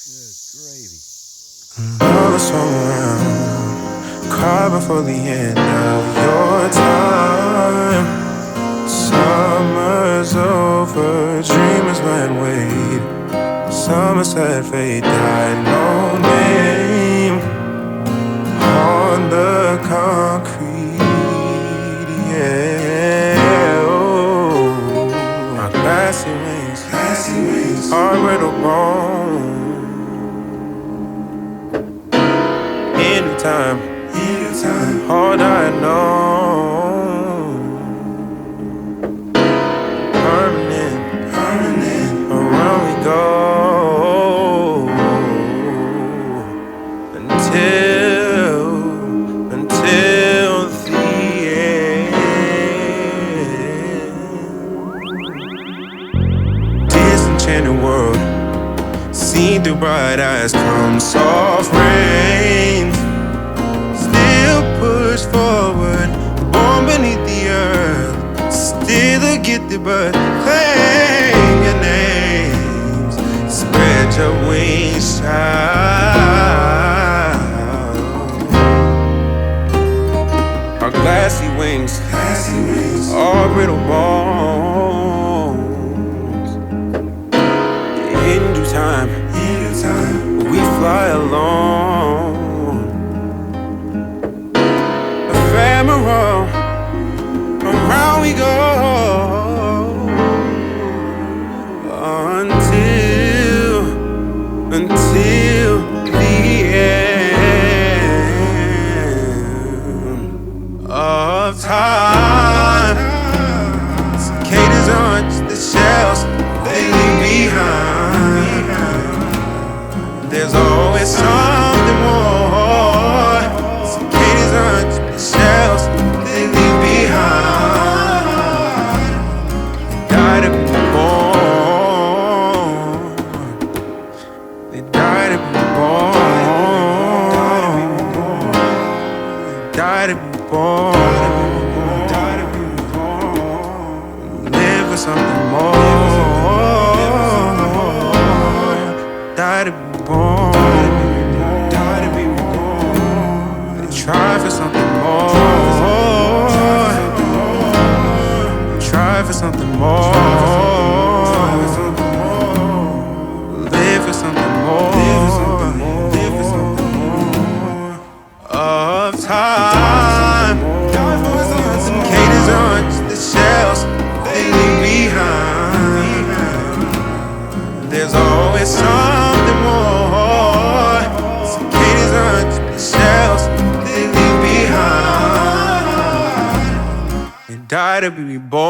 Good gravy. All the song around, cry before the end of your time. Summer's over, dreamers might wait. Summer said fate died, no name on the concrete. Yeah, oh, my glassy wings, are brittle bone. Anytime, all I know. Permanent, around we go. Until the end. Disenchanted world, seen through bright eyes, come soft rain. Still push forward, born beneath the earth. Still a gifted, but claim your names. Spread your wings, child. Our glassy wings, all brittle bones. In due time, we fly alone. Ephemeral, around we go. Until the end of time. Cicadas aren't just the shells they leave behind. There's always something more. Cicadas aren't just the shells they leave behind. Die to be born. They die to be born. Die to be born. Live for something more. Die to be born. They try for something more. Try for something more. Live for something more. Of time. Cicadas aren't just the shells they leave behind. There's always something more. Cicadas aren't just the shells they leave behind. And die to be reborn.